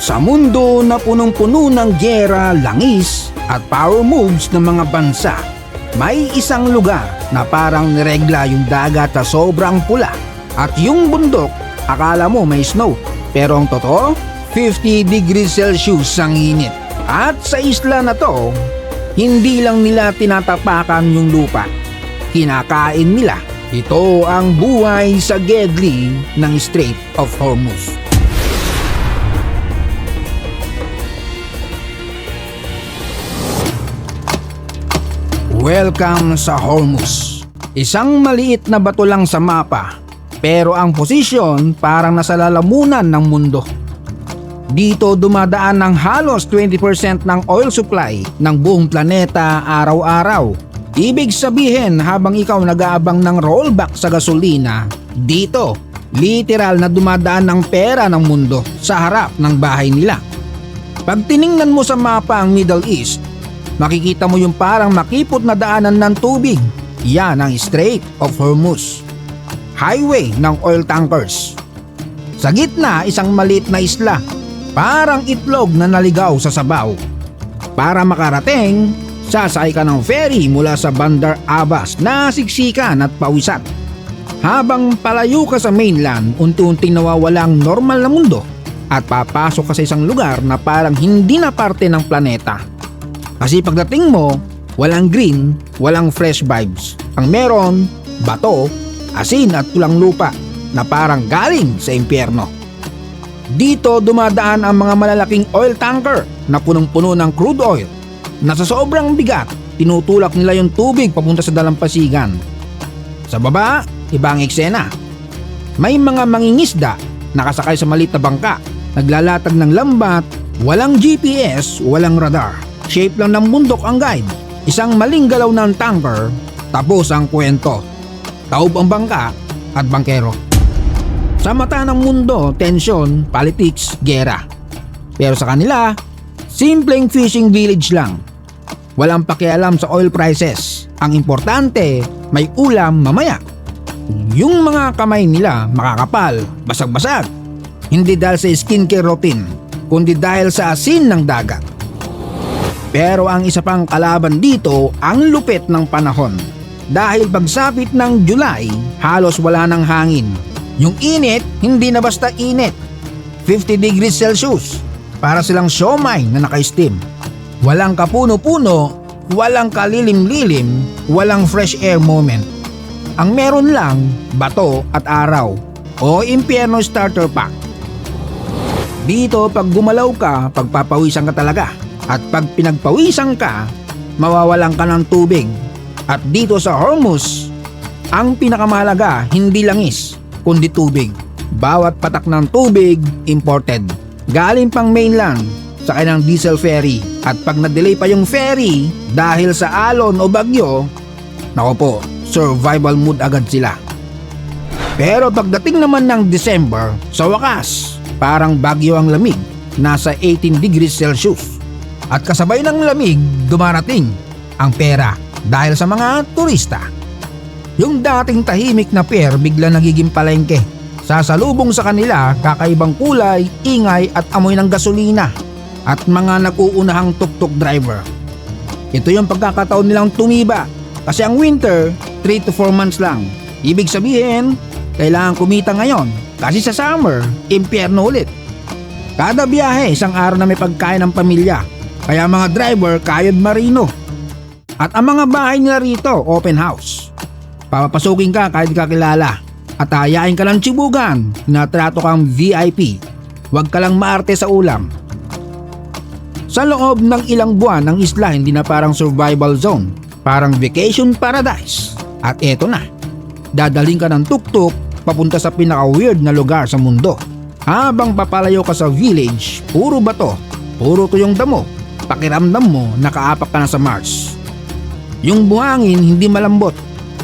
Sa mundo na punong-puno ng giyera, langis at power moves ng mga bansa, may isang lugar na parang niregla yung dagat na sobrang pula at yung bundok akala mo may snow. Pero ang totoo, 50 degrees Celsius ang init. At sa isla na to, hindi lang nila tinatapakan yung lupa, kinakain nila. Ito ang buhay sa gedli ng Strait of Hormuz. Welcome sa Hormuz. Isang maliit na bato lang sa mapa, pero ang posisyon parang nasa lalamunan ng mundo. Dito dumadaan ng halos 20% ng oil supply ng buong planeta araw-araw. Ibig sabihin, habang ikaw nag-aabang ng rollback sa gasolina, dito literal na dumadaan ng pera ng mundo sa harap ng bahay nila. Pag tiningnan mo sa mapa ang Middle East, makikita mo yung parang makipot na daanan ng tubig. Yan ang Strait of Hormuz, highway ng oil tankers. Sa gitna, isang maliit na isla, parang itlog na naligaw sa sabaw. Para makarating, sasakay ka ng ferry mula sa Bandar Abbas na siksikan at pawisan. Habang palayo ka sa mainland, unti-unting nawawala ang normal na mundo at papasok ka sa isang lugar na parang hindi na parte ng planeta. Kasi pagdating mo, walang green, walang fresh vibes. Ang meron, bato, asin at pulang lupa na parang galing sa impyerno. Dito dumadaan ang mga malalaking oil tanker na punong-puno ng crude oil na sa sobrang bigat, tinutulak nila yung tubig papunta sa dalampasigan. Sa baba, ibang eksena. May mga mangingisda nakasakay sa maliit na bangka, naglalatag ng lambat, walang GPS, walang radar. Shape lang ng bundok ang guide. Isang maling galaw ng tanker, tapos ang kwento. Taob ang bangka at bangkero. Sa mata ng mundo, tensyon, politics, gera. Pero sa kanila, simpleng fishing village lang. Walang pakialam sa oil prices. Ang importante, may ulam mamaya. Yung mga kamay nila makakapal, basag-basag. Hindi dahil sa skincare routine, kundi dahil sa asin ng dagat. Pero ang isa pang kalaban dito, ang lupit ng panahon. Dahil pagsapit ng July, halos wala ng hangin. Yung init, hindi na basta init. 50 degrees Celsius. Para silang siomai na naka-steam. Walang kapuno-puno, walang kalilim-lilim, walang fresh air moment. Ang meron lang, bato at araw o impyerno starter pack. Dito pag gumalaw ka, pagpapawisan ka talaga. At pag pinagpawisan ka, mawawalan ka ng tubig. At dito sa Hormuz, ang pinakamahalaga hindi langis, kundi tubig. Bawat patak ng tubig, imported. Galing pang mainland, sakay ng diesel ferry. At pag na-delay pa yung ferry, dahil sa alon o bagyo, nako po, survival mood agad sila. Pero pagdating naman ng December, sa wakas, parang bagyo ang lamig, nasa 18 degrees Celsius. At kasabay ng lamig, dumarating ang pera dahil sa mga turista. Yung dating tahimik na pier bigla nagiging palengke. Sasalubong sa kanila, kakaibang kulay, ingay at amoy ng gasolina at mga nakuunahang tuk-tuk driver. Ito yung pagkakataon nilang tumiba kasi ang winter 3 to 4 months lang. Ibig sabihin, kailangan kumita ngayon kasi sa summer, impyerno ulit. Kada biyahe, isang araw na may pagkain ng pamilya. Kaya mga driver, kayod marino. At ang mga bahay nila rito, open house. Papapasukin ka kahit di ka kilala. At hayain ka ng tsibugan, natrato kang VIP. Huwag ka lang maarte sa ulam. Sa loob ng ilang buwan, ang isla hindi na parang survival zone. Parang vacation paradise. At eto na, dadaling ka ng tuk-tuk papunta sa pinaka-weird na lugar sa mundo. Habang papalayo ka sa village, puro bato, puro tuyong damo. Pakiramdam mo, nakaapak ka na sa Mars. Yung buhangin hindi malambot,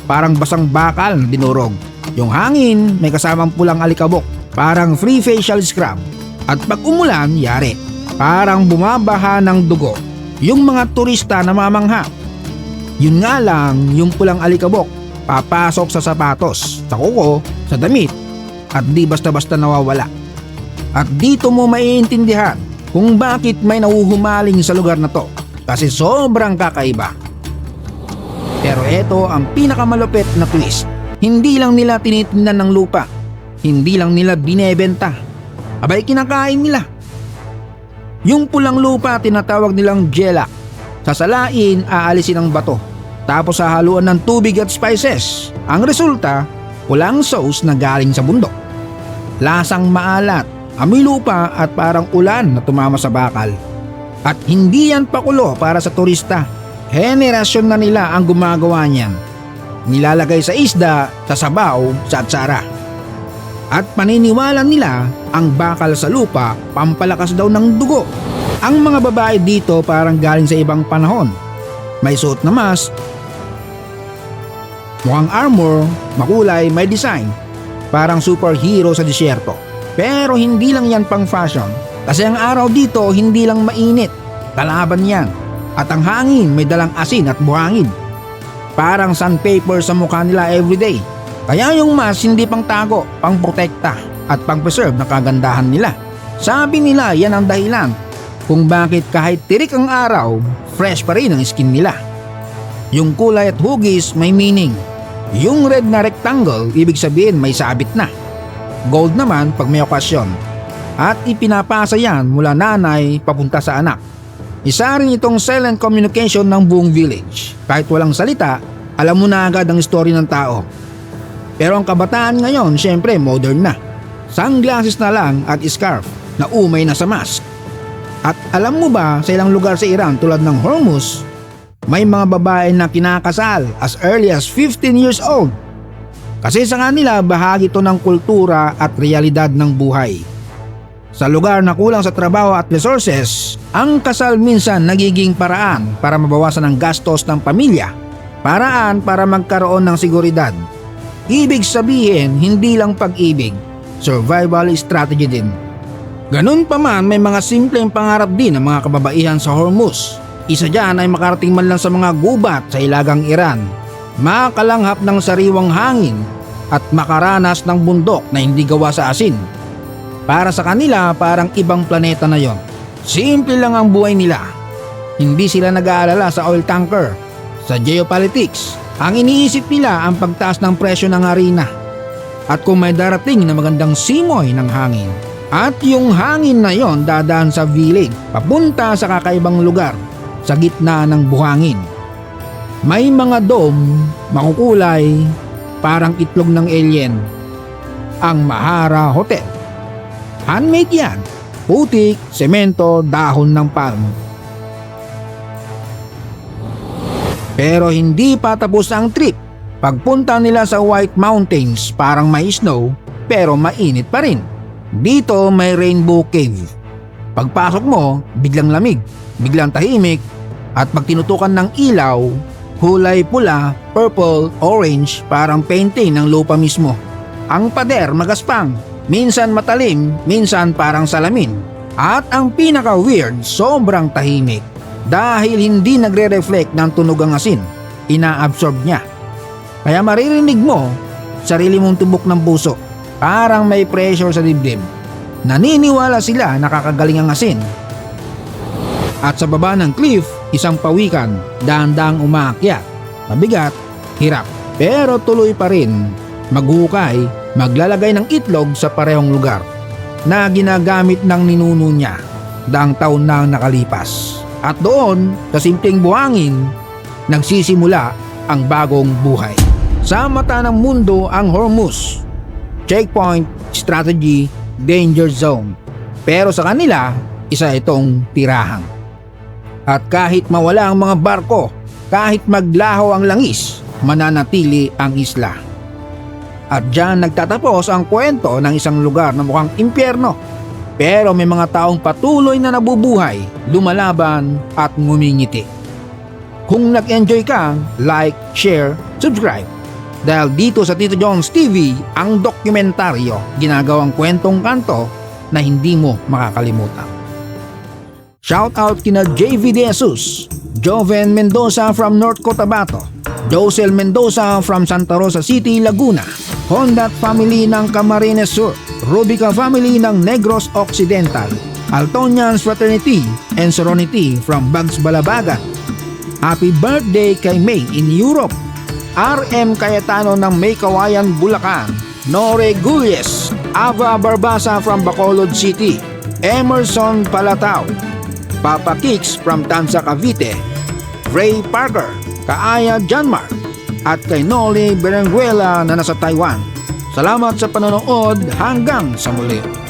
parang basang bakal na dinurog. Yung hangin may kasamang pulang alikabok, parang free facial scrub. At pag umulan, yari, parang bumabaha ng dugo. Yung mga turista na mamangha. Yun nga lang, yung pulang alikabok, papasok sa sapatos, sa kuko, sa damit, at di basta-basta nawawala. At dito mo maiintindihan kung bakit may nahuhumaling sa lugar na to kasi sobrang kakaiba. Pero eto ang pinakamalupit na twist. Hindi lang nila tinitingnan ng lupa, hindi lang nila binebenta, abay kinakain nila. Yung pulang lupa tinatawag nilang gelak. Sasalain, aalisin ang bato, tapos hahaluan ng tubig at spices. Ang resulta, pulang sauce na galing sa bundok. Lasang maalat, amoy lupa at parang ulan na tumama sa bakal. At hindi yan pakulo para sa turista. Henerasyon na nila ang gumagawa niyan. Nilalagay sa isda, sa sabaw, sa atsara. At paniniwala nila ang bakal sa lupa pampalakas daw ng dugo. Ang mga babae dito parang galing sa ibang panahon. May suot na mask, mukhang armor, makulay, may design. Parang superhero sa disyerto. Pero hindi lang yan pang fashion. Kasi ang araw dito hindi lang mainit, kalaban yan. At ang hangin may dalang asin at buhangin. Parang sandpaper sa mukha nila everyday. Kaya yung mask hindi pang tago, pang protekta at pang preserve na kagandahan nila. Sabi nila yan ang dahilan kung bakit kahit tirik ang araw, fresh pa rin ang skin nila. Yung kulay at hugis may meaning. Yung red na rectangle, ibig sabihin may sabit na. Gold naman pag may okasyon. At ipinapasa yan mula nanay papunta sa anak. Isa rin itong silent communication ng buong village. Kahit walang salita, alam mo na agad ang story ng tao. Pero ang kabataan ngayon, syempre modern na. Sunglasses na lang at scarf na umay na sa mask. At alam mo ba sa ilang lugar sa Iran tulad ng Hormuz, may mga babae na kinakasal as early as 15 years old. Kasi sa kanila bahagi ito ng kultura at realidad ng buhay. Sa lugar na kulang sa trabaho at resources, ang kasal minsan nagiging paraan para mabawasan ang gastos ng pamilya. Paraan para magkaroon ng seguridad. Ibig sabihin, hindi lang pag-ibig, survival strategy din. Ganun pa man, may mga simpleng pangarap din ng mga kababaihan sa Hormuz. Isa dyan ay makarating man lang sa mga gubat sa hilagang Iran, makalanghap ng sariwang hangin at makaranas ng bundok na hindi gawa sa asin. Para sa kanila, parang ibang planeta na yon. Simple lang ang buhay nila. Hindi sila nag-aalala sa oil tanker, sa geopolitics. Ang iniisip nila ang pagtaas ng presyo ng harina at kung may darating na magandang simoy ng hangin. At yung hangin na yon dadaan sa village papunta sa kakaibang lugar sa gitna ng buhangin. May mga dome, makukulay, parang itlog ng alien. Ang Mahara Hotel. Handmade yan, putik, semento, dahon ng palm. Pero hindi pa tapos ang trip. Pagpunta nila sa White Mountains, parang may snow pero mainit pa rin. Dito may Rainbow Cave. Pagpasok mo, biglang lamig, biglang tahimik, at pag tinutukan ng ilaw, kulay pula, purple, orange, parang painting ng lupa mismo. Ang pader magaspang, minsan matalim, minsan parang salamin. At ang pinaka-weird, sobrang tahimik. Dahil hindi nagre-reflect ng tunog ang asin, ina-absorb niya. Kaya maririnig mo, sarili mong tubok ng puso, parang may pressure sa dibdib. Naniniwala sila nakakagaling ang asin. At sa baba ng cliff, isang pawikan, dahan-dahang umaakyat. Mabigat, hirap, pero tuloy pa rin. Maghukay, maglalagay ng itlog sa parehong lugar na ginagamit ng ninuno niya daang taon na nakalipas. At doon, sa simpleng buhangin, nagsisimula ang bagong buhay. Sa mata ng mundo ang Hormuz, checkpoint, strategy, danger zone. Pero sa kanila, isa itong tirahan. At kahit mawala ang mga barko, kahit maglaho ang langis, mananatili ang isla. At diyan nagtatapos ang kwento ng isang lugar na mukhang impyerno. Pero may mga taong patuloy na nabubuhay, lumalaban at ngumingiti. Kung nag-enjoy ka, like, share, subscribe. Dahil dito sa Tito Jones TV, ang dokumentaryo, ginagawang kwentong kanto na hindi mo makakalimutan. Shout out kina JV De Jesus, Joven Mendoza from North Cotabato, Josel Mendoza from Santa Rosa City, Laguna, Hondat family ng Camarines Sur, Rubica family ng Negros Occidental, Altonians Fraternity and Sorority from Bags Balabagan. Happy birthday kay May in Europe. RM Cayetano ng May Kawayan, Bulacan. Nore Gulles, Ava Barbasa from Bacolod City. Emerson Palatao, Papa Kicks from Tansa, Cavite. Ray Parker, Kaaya Janmar, at kay Noli Berenguela na nasa Taiwan. Salamat sa panonood, hanggang sa muli.